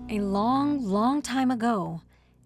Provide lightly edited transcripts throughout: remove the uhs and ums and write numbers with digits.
A long, long time ago,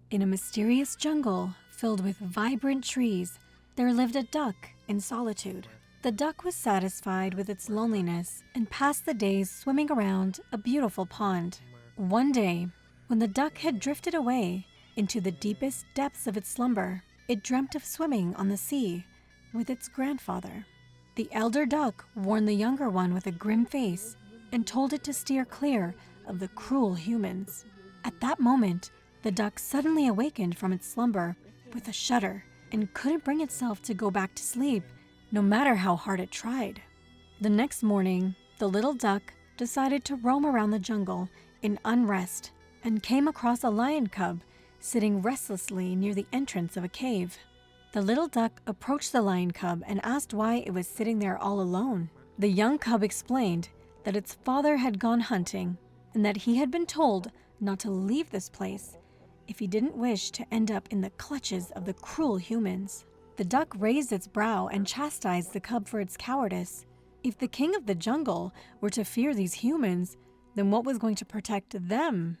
in a mysterious jungle filled with vibrant trees, there lived a duck in solitude. The duck was satisfied with its loneliness and passed the days swimming around a beautiful pond. One day, when the duck had drifted away into the deepest depths of its slumber, it dreamt of swimming on the sea with its grandfather. The elder duck warned the younger one with a grim face and told it to steer clear of the cruel humans. At that moment, the duck suddenly awakened from its slumber with a shudder and couldn't bring itself to go back to sleep, no matter how hard it tried. The next morning, the little duck decided to roam around the jungle in unrest and came across a lion cub sitting restlessly near the entrance of a cave. The little duck approached the lion cub and asked why it was sitting there all alone. The young cub explained that its father had gone hunting and that he had been told not to leave this place if he didn't wish to end up in the clutches of the cruel humans. The duck raised its brow and chastised the cub for its cowardice. If the king of the jungle were to fear these humans, then what was going to protect them?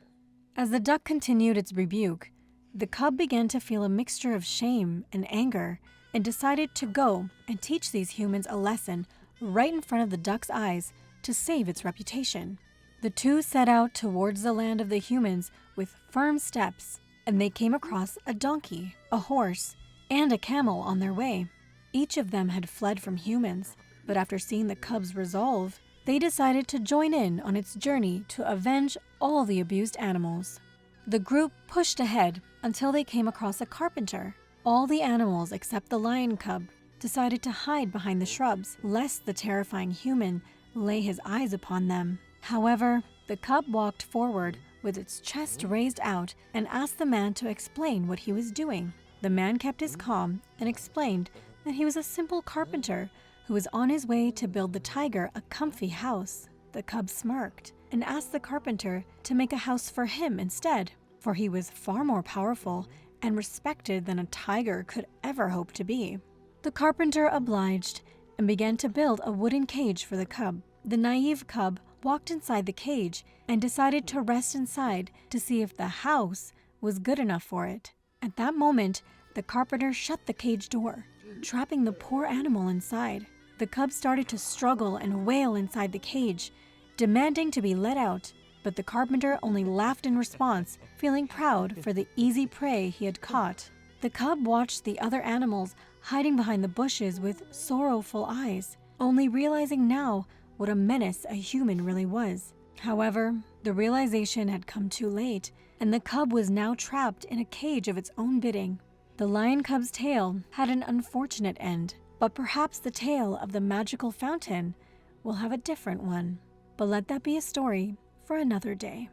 As the duck continued its rebuke, the cub began to feel a mixture of shame and anger and decided to go and teach these humans a lesson right in front of the duck's eyes to save its reputation. The two set out towards the land of the humans with firm steps, and they came across a donkey, a horse, and a camel on their way. Each of them had fled from humans, but after seeing the cub's resolve, they decided to join in on its journey to avenge all the abused animals. The group pushed ahead until they came across a carpenter. All the animals except the lion cub decided to hide behind the shrubs, lest the terrifying human lay his eyes upon them. However, the cub walked forward with its chest raised out and asked the man to explain what he was doing. The man kept his calm and explained that he was a simple carpenter who was on his way to build the tiger a comfy house. The cub smirked and asked the carpenter to make a house for him instead, for he was far more powerful and respected than a tiger could ever hope to be. The carpenter obliged and began to build a wooden cage for the cub. The naive cub walked inside the cage and decided to rest inside to see if the house was good enough for it. At that moment, the carpenter shut the cage door, trapping the poor animal inside. The cub started to struggle and wail inside the cage, demanding to be let out, but the carpenter only laughed in response, feeling proud for the easy prey he had caught. The cub watched the other animals hiding behind the bushes with sorrowful eyes, only realizing now what a menace a human really was. However, the realization had come too late, and the cub was now trapped in a cage of its own bidding. The lion cub's tale had an unfortunate end, but perhaps the tale of the magical fountain will have a different one. But let that be a story for another day.